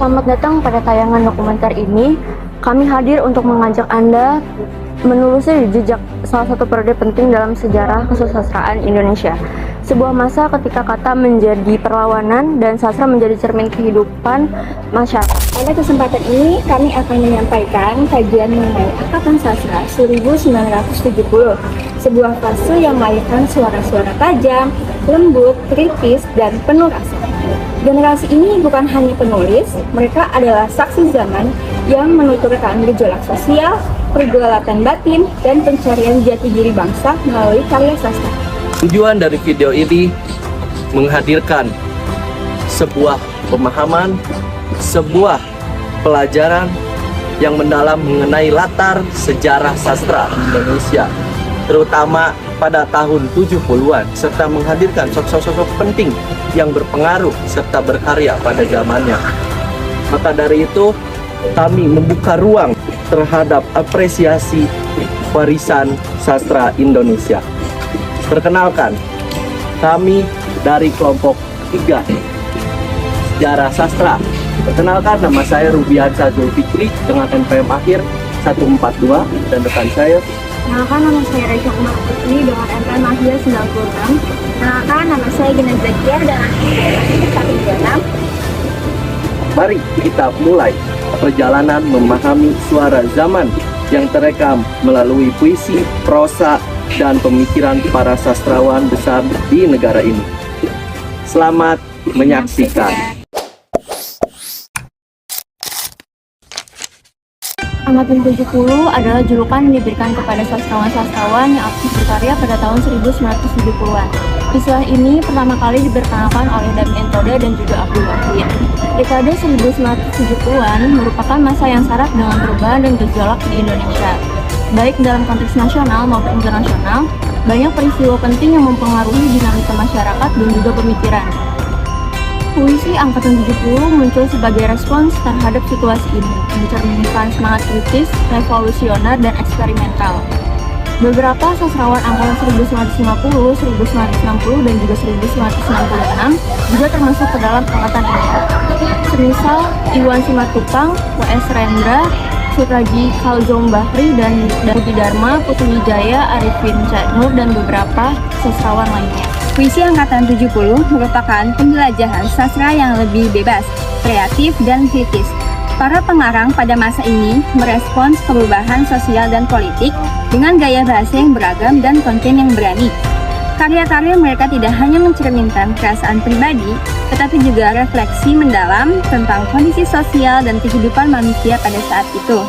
Selamat datang pada tayangan dokumenter ini. Kami hadir untuk mengajak Anda menelusuri jejak salah satu periode penting dalam sejarah kesusastraan Indonesia. Sebuah masa ketika kata menjadi perlawanan dan sastra menjadi cermin kehidupan masyarakat. Pada kesempatan ini kami akan menyampaikan kajian mengenai Angkatan Sastra 1970, sebuah fase yang melahirkan suara-suara tajam, lembut, kritis, dan penuh rasa. Generasi ini bukan hanya penulis, mereka adalah saksi zaman yang menuturkan gejolak sosial, pergulatan batin, dan pencarian jati diri bangsa melalui karya sastra. Tujuan dari video ini menghadirkan sebuah pemahaman, sebuah pelajaran yang mendalam mengenai latar sejarah sastra Indonesia, terutama pada tahun 70-an, serta menghadirkan sosok-sosok penting yang berpengaruh serta berkarya pada zamannya. Maka dari itu, kami membuka ruang terhadap apresiasi warisan sastra Indonesia. Perkenalkan, kami dari kelompok 3 Sejarah Sastra. Perkenalkan, nama saya Rubiansa Zulfikri dengan NPM akhir 142 dan rekan saya. Kenalkan, nama saya Reja Umar Putri dengan NPM akhir 96. Kenalkan, nama saya Gina Zakia dengan NPM akhir 126. Mari kita mulai perjalanan memahami suara zaman yang terekam melalui puisi, prosa, dan pemikiran para sastrawan besar di negara ini. Selamat menyaksikan. Angkatan 70 adalah julukan yang diberikan kepada sastrawan-sastrawan yang aktif berkarya pada tahun 1970-an. Istilah ini pertama kali diperkenalkan oleh Damien Toda dan juga Abdul Wahid. Dekade 1970-an merupakan masa yang syarat dengan perubahan dan gejolak di Indonesia. Baik dalam konteks nasional maupun internasional, banyak peristiwa penting yang mempengaruhi dinamika masyarakat dan juga pemikiran. Puisi Angkatan 70 muncul sebagai respons terhadap situasi ini, mencerminkan semangat kritis, revolusioner, dan eksperimental. Beberapa sastrawan angkatan 1950, 1960, dan juga 1966 juga termasuk ke dalam angkatan ini. Semisal Iwan Simatupang, W.S. Rendra, Surraji Khalzom Bahri, dan Budi Dharma, Putu Wijaya, Arifin Nur, dan beberapa sastrawan lainnya. Puisi Angkatan 70 merupakan penjelajahan sastra yang lebih bebas, kreatif, dan kritis. Para pengarang pada masa ini merespons perubahan sosial dan politik dengan gaya bahasa yang beragam dan konten yang berani. Karya-karya mereka tidak hanya mencerminkan perasaan pribadi, tetapi juga refleksi mendalam tentang kondisi sosial dan kehidupan manusia pada saat itu.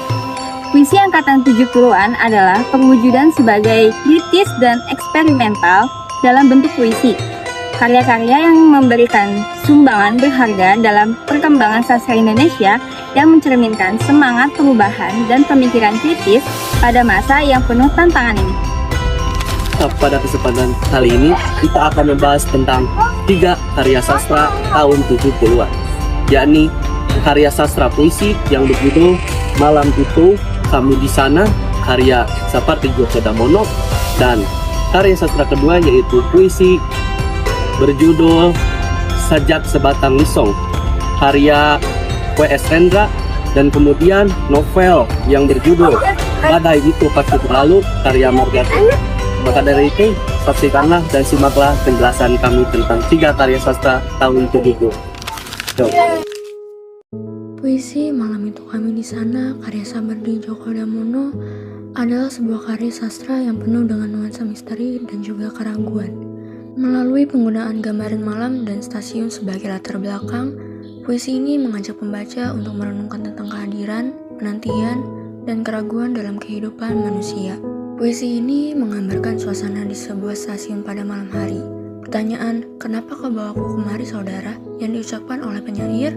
Puisi Angkatan 70-an adalah perwujudan sebagai kritis dan eksperimental dalam bentuk puisi. Karya-karya yang memberikan sumbangan berharga dalam perkembangan sastra Indonesia yang mencerminkan semangat perubahan dan pemikiran kritis pada masa yang penuh tantangan ini. Pada kesempatan kali ini, kita akan membahas tentang 3 karya sastra tahun 70-an, yakni karya sastra puisi yang berjudul Malam Itu Kamu di Sana, karya Sapardi Djoko Damono, dan karya sastra kedua yaitu puisi berjudul Sajak Sebatang Lisong, karya W.S. Rendra, dan kemudian novel yang berjudul Badai Itu Pasti Berlalu, karya Margaret. Maka dari itu, saksikanlah dan simaklah penjelasan kami tentang 3 karya sastra tahun 70. Puisi Malam Itu Kami di Sana karya Sapardi Djoko Damono adalah sebuah karya sastra yang penuh dengan nuansa misteri dan juga keraguan. Melalui penggunaan gambaran malam dan stasiun sebagai latar belakang, puisi ini mengajak pembaca untuk merenungkan tentang kehadiran, penantian, dan keraguan dalam kehidupan manusia. Puisi ini menggambarkan suasana di sebuah stasiun pada malam hari. Pertanyaan, "Kenapa kau bawaku kemari, saudara?" yang diucapkan oleh penyair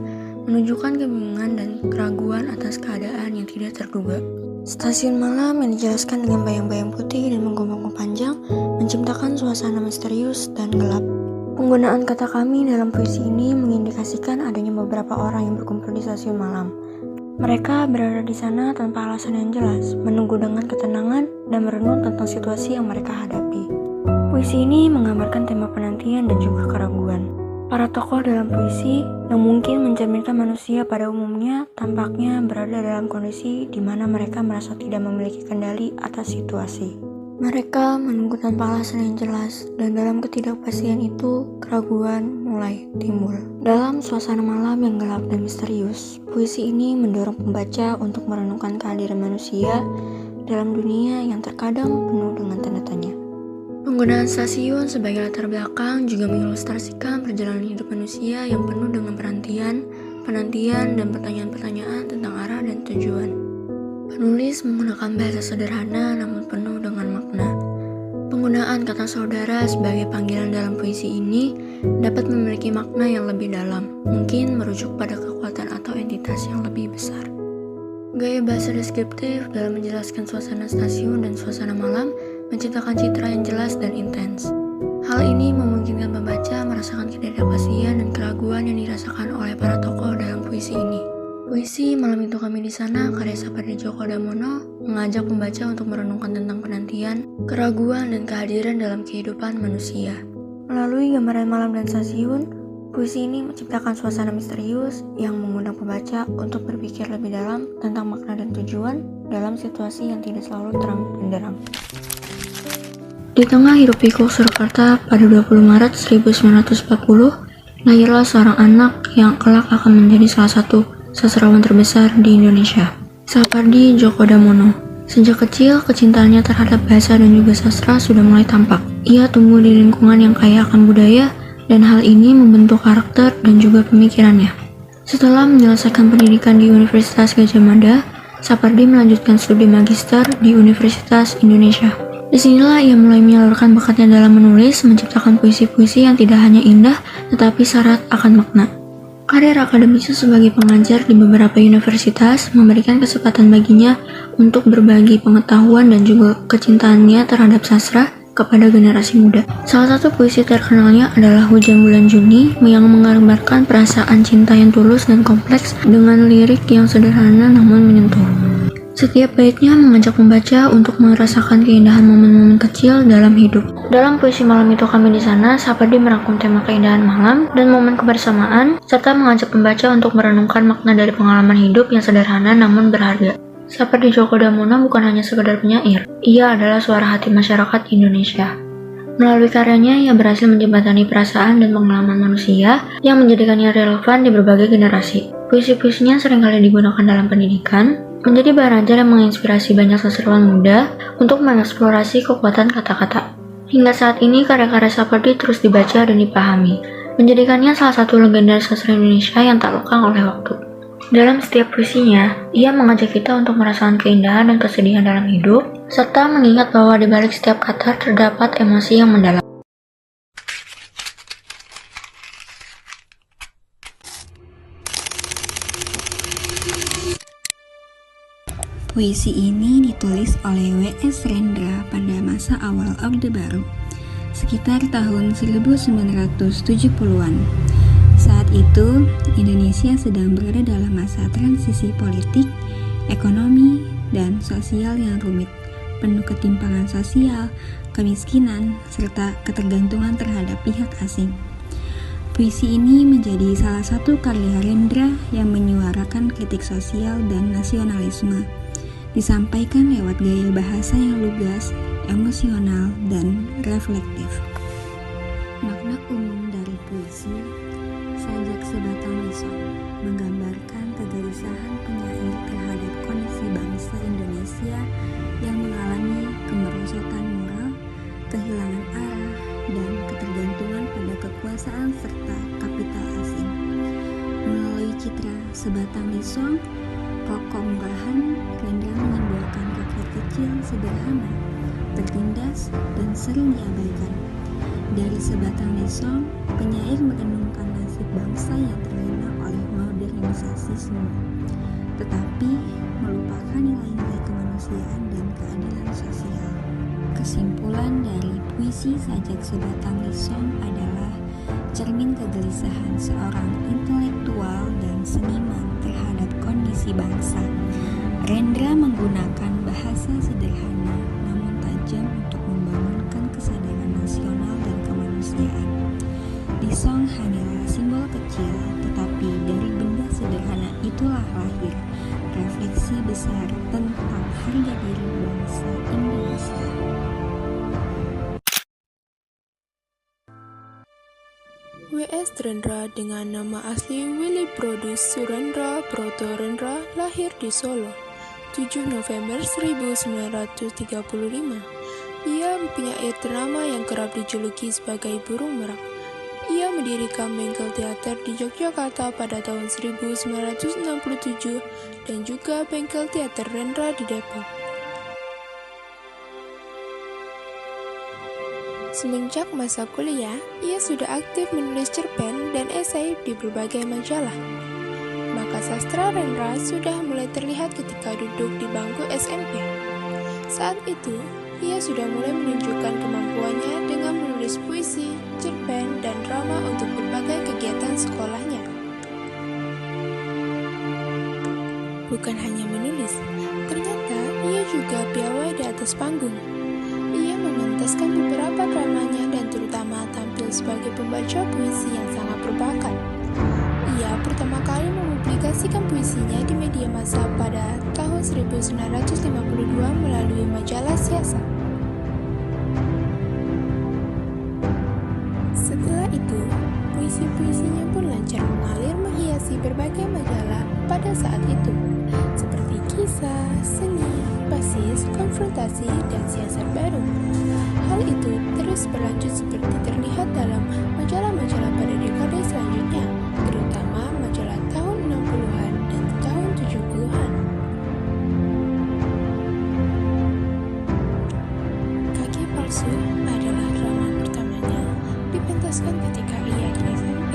menunjukkan kebingungan dan keraguan atas keadaan yang tidak terduga. Stasiun malam yang dijelaskan dengan bayang-bayang putih dan menggombang panjang menciptakan suasana misterius dan gelap. Penggunaan kata kami dalam puisi ini mengindikasikan adanya beberapa orang yang berkumpul di stasiun malam. Mereka berada di sana tanpa alasan yang jelas, menunggu dengan ketenangan dan merenung tentang situasi yang mereka hadapi. Puisi ini menggambarkan tema penantian dan juga keraguan. Para tokoh dalam puisi yang mungkin mencerminkan manusia pada umumnya tampaknya berada dalam kondisi di mana mereka merasa tidak memiliki kendali atas situasi. Mereka menunggu tanpa alasan yang jelas, dan dalam ketidakpastian itu, keraguan mulai timbul. Dalam suasana malam yang gelap dan misterius, puisi ini mendorong pembaca untuk merenungkan kehadiran manusia dalam dunia yang terkadang penuh dengan tanda tanya. Penggunaan stasiun sebagai latar belakang juga mengilustrasikan perjalanan hidup manusia yang penuh dengan penantian, dan pertanyaan-pertanyaan tentang arah dan tujuan. Penulis menggunakan bahasa sederhana namun penuh dengan makna. Penggunaan kata saudara sebagai panggilan dalam puisi ini dapat memiliki makna yang lebih dalam, mungkin merujuk pada kekuatan atau entitas yang lebih besar. Gaya bahasa deskriptif dalam menjelaskan suasana stasiun dan suasana malam menciptakan citra yang jelas dan intens. Hal ini memungkinkan pembaca merasakan ketidakpastian dan keraguan yang dirasakan oleh para tokoh dalam puisi ini. Puisi Malam Itu Kami di Sana karya Sapardi Djoko Damono mengajak pembaca untuk merenungkan tentang penantian, keraguan, dan kehadiran dalam kehidupan manusia. Melalui gambaran malam dan stasiun, puisi ini menciptakan suasana misterius yang mengundang pembaca untuk berpikir lebih dalam tentang makna dan tujuan dalam situasi yang tidak selalu terang benderang. Di tengah hiruk-pikuk Surakarta pada 20 Maret 1940, lahirlah seorang anak yang kelak akan menjadi salah satu sastrawan terbesar di Indonesia, Sapardi Djoko Damono. Sejak kecil, kecintaannya terhadap bahasa dan juga sastra sudah mulai tampak. Ia tumbuh di lingkungan yang kaya akan budaya, dan hal ini membentuk karakter dan juga pemikirannya. Setelah menyelesaikan pendidikan di Universitas Gadjah Mada, Sapardi melanjutkan studi magister di Universitas Indonesia. Disinilah ia mulai menyalurkan bakatnya dalam menulis, menciptakan puisi-puisi yang tidak hanya indah, tetapi syarat akan makna. Karir akademisnya sebagai pengajar di beberapa universitas memberikan kesempatan baginya untuk berbagi pengetahuan dan juga kecintaannya terhadap sastra kepada generasi muda. Salah satu puisi terkenalnya adalah Hujan Bulan Juni yang menggambarkan perasaan cinta yang tulus dan kompleks dengan lirik yang sederhana namun menyentuh. Setiap baitnya mengajak pembaca untuk merasakan keindahan momen-momen kecil dalam hidup. Dalam puisi Malam Itu Kami di Sana, Sapardi merangkum tema keindahan malam dan momen kebersamaan, serta mengajak pembaca untuk merenungkan makna dari pengalaman hidup yang sederhana namun berharga. Sapardi Djoko Damono bukan hanya sekedar penyair, ia adalah suara hati masyarakat Indonesia. Melalui karyanya, ia berhasil menjembatani perasaan dan pengalaman manusia yang menjadikannya relevan di berbagai generasi. Puisi-puisinya seringkali digunakan dalam pendidikan, menjadi bahan ajar yang menginspirasi banyak sastrawan muda untuk mengeksplorasi kekuatan kata-kata. Hingga saat ini, karya-karya Sapardi terus dibaca dan dipahami, menjadikannya salah satu legenda sastra Indonesia yang tak lekang oleh waktu. Dalam setiap puisinya, ia mengajak kita untuk merasakan keindahan dan kesedihan dalam hidup, serta mengingat bahwa di balik setiap kata terdapat emosi yang mendalam. Puisi ini ditulis oleh W.S. Rendra pada masa awal Orde Baru, sekitar tahun 1970-an. Saat itu, Indonesia sedang berada dalam masa transisi politik, ekonomi, dan sosial yang rumit, penuh ketimpangan sosial, kemiskinan, serta ketergantungan terhadap pihak asing. Puisi ini menjadi salah satu karya Rendra yang menyuarakan kritik sosial dan nasionalisme, disampaikan lewat gaya bahasa yang lugas, emosional, dan reflektif. Makna umum dari puisi Sajak Sebatang Lisan menggambarkan kegelisahan penyair terhadap kondisi bangsa Indonesia yang mengalami kemerosotan moral, kehilangan arah, dan ketergantungan pada kekuasaan serta kapital asing. Melalui citra Sebatang Lisan, pokok murahan, Rendra menyimbolkan rakyat kecil sederhana, tertindas, dan sering diabaikan. Dari Sebatang Lisan, penyair merenungkan nasib bangsa yang terlena oleh modernisasi semu, tetapi melupakan nilai-nilai kemanusiaan dan keadilan sosial. Kesimpulan dari puisi Sajak Sebatang Lisan adalah cermin kegelisahan seorang intelektual dan seniman terhadap kondisi bangsa. Rendra menggunakan bahasa sederhana namun tajam untuk membangunkan kesadaran nasional dan kemanusiaan. Lisong hanyalah itulah lahir refleksi besar tentang harga diri bangsa Indonesia. W.S. Rendra dengan nama asli Willy Brodus Surendra Broto Rendra lahir di Solo, 7 November 1935. Ia penyair ternama yang kerap dijuluki sebagai burung merak. Ia mendirikan bengkel teater di Yogyakarta pada tahun 1967 dan juga bengkel teater Rendra di Depok. Semenjak masa kuliah, ia sudah aktif menulis cerpen dan esai di berbagai majalah. Maka sastra Rendra sudah mulai terlihat ketika duduk di bangku SMP. Saat itu, ia sudah mulai menunjukkan kemampuannya dengan menulis puisi, cerpen, dan drama untuk berbagai kegiatan sekolahnya. Bukan hanya menulis, ternyata ia juga piawai di atas panggung. Ia mementaskan beberapa dramanya dan terutama tampil sebagai pembaca puisi yang sangat berbakat. Ia pertama kali mempublikasikan puisinya di media massa pada tahun 1952 melalui majalah Siasat. Setelah itu, puisi-puisinya pun lancar mengalir menghiasi berbagai majalah pada saat itu, seperti Kisah, Seni, Basis, Konfrontasi, dan Siasat Baru. Hal itu terus berlanjut seperti terlihat dalam majalah-majalah pada dekade selanjutnya, terutama majalah tahun 60-an dan tahun 70-an. Kaki Palsu adalah drama pertamanya, dipentaskan ketika ia di SMP,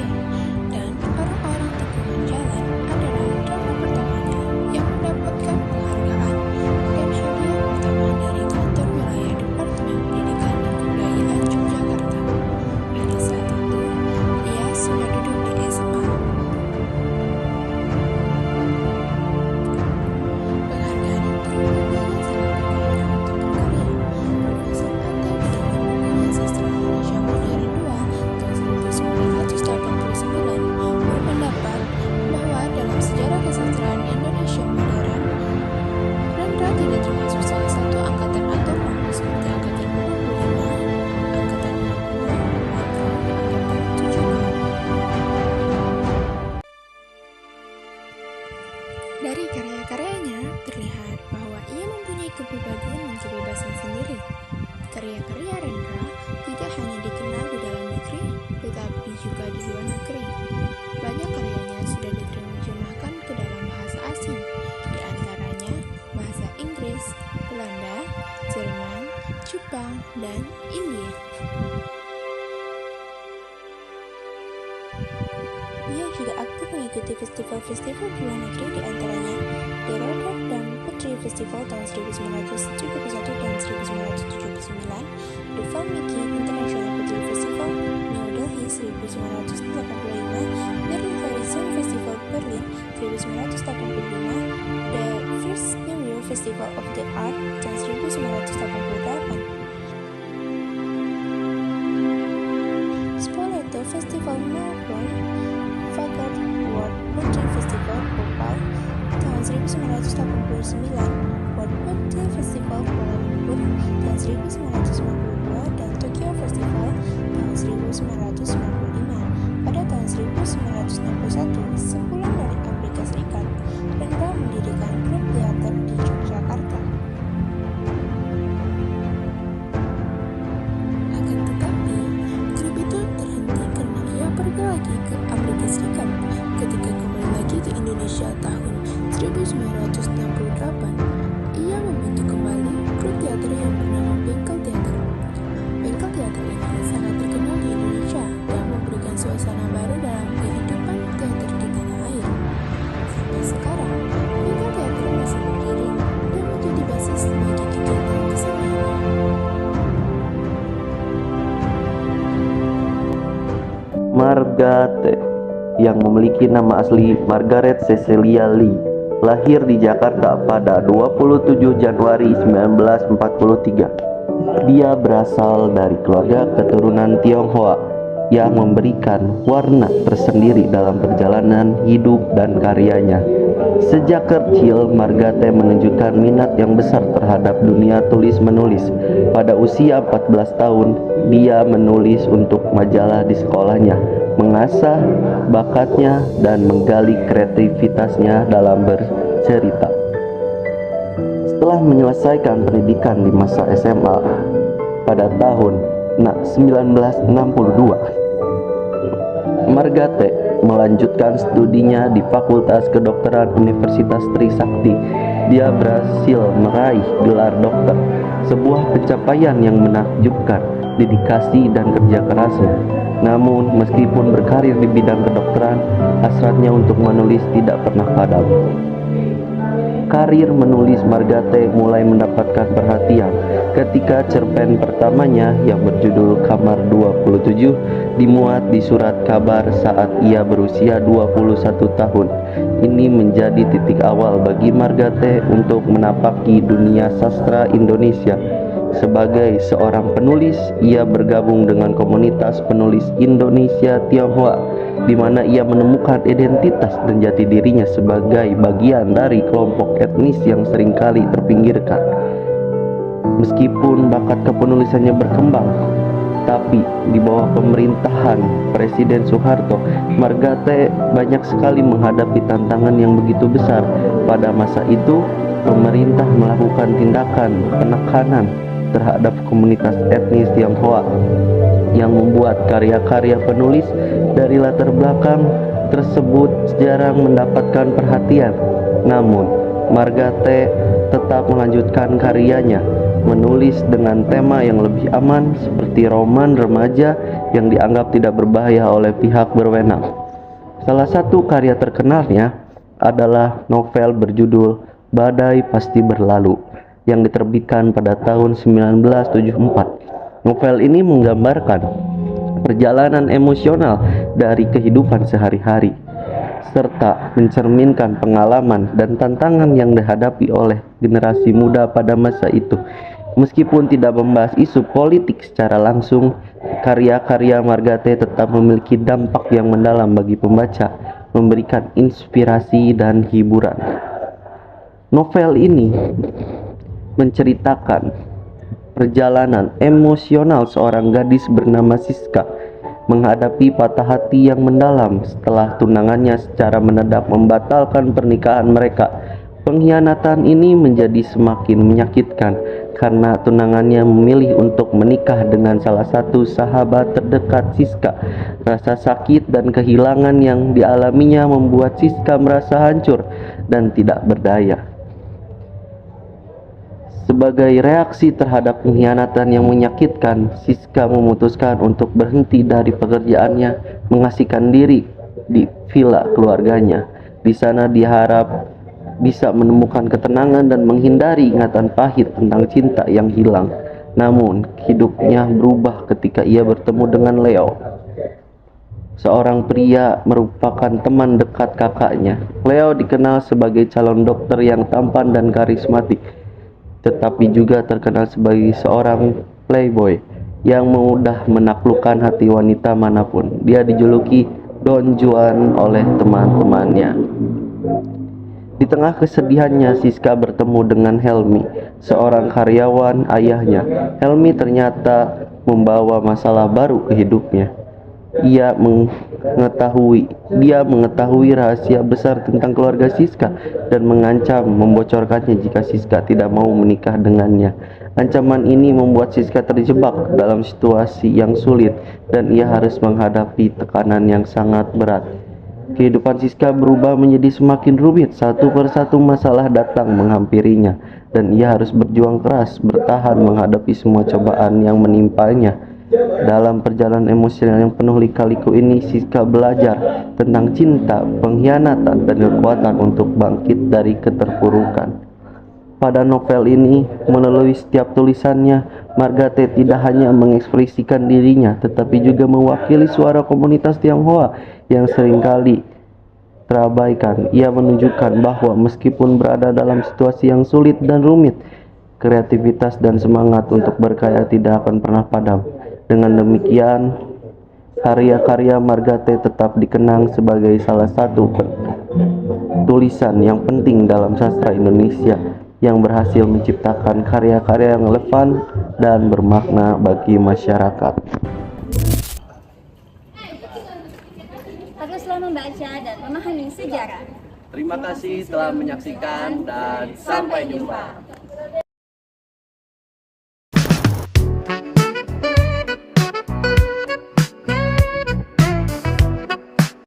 dan Orang-orang Tikungan Jalan adalah drama pertamanya yang mendapatkan penghargaan dan hadiah pertama dari kantor wilayah Departemen Pendidikan dan Kebudayaan Yogyakarta. Pada saat itu, ia sudah duduk di SMA. Penghargaan itu membuatnya sangat berguna untuk berkarya. Profesor Ate dengan bukunya Sastra Indonesia Modern II tahun 1989 berpendapat bahwa dalam sejarah kesastraan Indonesia modern, Rendra tidak termasuk salah satu angkatan atau kelompok seperti angkatan 45, angkatan 60, atau angkatan 70. Dari karya-karyanya terlihat bahwa ia mempunyai kepribadian dan kebebasan sendiri. Karya-karya Rendra tidak hanya dikenal di dalam negeri, tetapi juga di luar negeri. Banyak karyanya sudah diterjemahkan ke dalam bahasa asing, di antaranya bahasa Inggris, Belanda, Jerman, Jepang, dan India. Ia juga aktif mengikuti festival-festival di luar negeri, di antaranya The Rotterdam Poetry Festival tahun 1971 dan 1979, The Valmiki International Poetry Festival New Delhi 1985, Berlin Horizon Festival Berlin 1985, The First New York Festival of the Art tahun 1988, Spoleto Festival Melbourne, Vanguard World Poetry Festival Bhopal tahun 1989, World Poetry Festival Kuala Lumpur tahun 1992, dan Tokyo Festival tahun 1995. Pada tahun 1961, sepulang dari Amerika Serikat, Rendra mendirikan grup teater di Yogyakarta. Akan tetapi, grup itu terhenti karena ia pergi lagi ke Amerika Serikat. Ketika kembali lagi ke Indonesia tahun 1968, ia membentuk kembali grup teater yang bernama Bengkel Teater. Bengkel Teater ini sangat terkenal di Indonesia dan memberikan suasana baru dalam kehidupan teater di tanah air. Sampai sekarang, Bengkel Teater masih berdiri dan menjadi basis bagi kegiatan kesenian. Margate yang memiliki nama asli Margaret Cecilia Lee lahir di Jakarta pada 27 Januari 1943. Dia berasal dari keluarga keturunan Tionghoa. yang memberikan warna tersendiri dalam perjalanan hidup dan karyanya. Sejak kecil, Margate menunjukkan minat yang besar terhadap dunia tulis-menulis. Pada usia 14 tahun, dia menulis untuk majalah di sekolahnya, mengasah bakatnya dan menggali kreativitasnya dalam bercerita. Setelah menyelesaikan pendidikan di masa SMA pada tahun 1962, Margate melanjutkan studinya di Fakultas Kedokteran Universitas Trisakti. Dia berhasil meraih gelar dokter, sebuah pencapaian yang menakjubkan dedikasi dan kerja kerasnya. Namun, meskipun berkarir di bidang kedokteran, hasratnya untuk menulis tidak pernah padam. Karir menulis Margate mulai mendapatkan perhatian ketika cerpen pertamanya yang berjudul Kamar 27 dimuat di surat kabar saat ia berusia 21 tahun. Ini menjadi titik awal bagi Margate untuk menapaki dunia sastra Indonesia. Sebagai seorang penulis, ia bergabung dengan komunitas penulis Indonesia Tionghoa, di mana ia menemukan identitas dan jati dirinya sebagai bagian dari kelompok etnis yang seringkali terpinggirkan. Meskipun bakat kepenulisannya berkembang, tapi di bawah pemerintahan Presiden Soeharto, Margate banyak sekali menghadapi tantangan yang begitu besar. Pada masa itu, pemerintah melakukan tindakan penekanan terhadap komunitas etnis Tionghoa yang membuat karya-karya penulis dari latar belakang tersebut jarang mendapatkan perhatian. Namun, Margate tetap melanjutkan karyanya, menulis dengan tema yang lebih aman seperti roman remaja yang dianggap tidak berbahaya oleh pihak berwenang. Salah satu karya terkenalnya adalah novel berjudul Badai Pasti Berlalu yang diterbitkan pada tahun 1974. Novel ini menggambarkan perjalanan emosional dari kehidupan sehari-hari serta mencerminkan pengalaman dan tantangan yang dihadapi oleh generasi muda pada masa itu. Meskipun tidak membahas isu politik secara langsung, karya-karya Margate tetap memiliki dampak yang mendalam bagi pembaca, memberikan inspirasi dan hiburan. Novel ini menceritakan perjalanan emosional seorang gadis bernama Siska menghadapi patah hati yang mendalam setelah tunangannya secara mendadak membatalkan pernikahan mereka. Pengkhianatan ini menjadi semakin menyakitkan karena tunangannya memilih untuk menikah dengan salah satu sahabat terdekat Siska. Rasa sakit dan kehilangan yang dialaminya membuat Siska merasa hancur dan tidak berdaya. Sebagai reaksi terhadap pengkhianatan yang menyakitkan, Siska memutuskan untuk berhenti dari pekerjaannya, mengasingkan diri di villa keluarganya. Di sana dia harap bisa menemukan ketenangan dan menghindari ingatan pahit tentang cinta yang hilang. Namun, hidupnya berubah ketika ia bertemu dengan Leo, seorang pria merupakan teman dekat kakaknya. Leo dikenal sebagai calon dokter yang tampan dan karismatik, tetapi juga terkenal sebagai seorang playboy yang mudah menaklukkan hati wanita manapun. Dia dijuluki Don Juan oleh teman-temannya. Di tengah kesedihannya, Siska bertemu dengan Helmi, seorang karyawan ayahnya. Helmi ternyata membawa masalah baru ke hidupnya. Dia mengetahui rahasia besar tentang keluarga Siska dan mengancam membocorkannya jika Siska tidak mau menikah dengannya. Ancaman ini membuat Siska terjebak dalam situasi yang sulit dan ia harus menghadapi tekanan yang sangat berat. Kehidupan Siska berubah menjadi semakin rumit. Satu persatu masalah datang menghampirinya dan ia harus berjuang keras bertahan menghadapi semua cobaan yang menimpanya. Dalam perjalanan emosional yang penuh lika-liku ini, Siska belajar tentang cinta, pengkhianatan, dan kekuatan untuk bangkit dari keterpurukan. Pada novel ini, melalui setiap tulisannya, Margate tidak hanya mengekspresikan dirinya, tetapi juga mewakili suara komunitas Tionghoa yang seringkali terabaikan. Ia menunjukkan bahwa meskipun berada dalam situasi yang sulit dan rumit, kreativitas dan semangat untuk berkarya tidak akan pernah padam. Dengan demikian, karya-karya Margate tetap dikenang sebagai salah satu tulisan yang penting dalam sastra Indonesia yang berhasil menciptakan karya-karya yang relevan dan bermakna bagi masyarakat. Teruslah membaca dan memahami sejarah. Terima kasih telah menyaksikan dan sampai jumpa.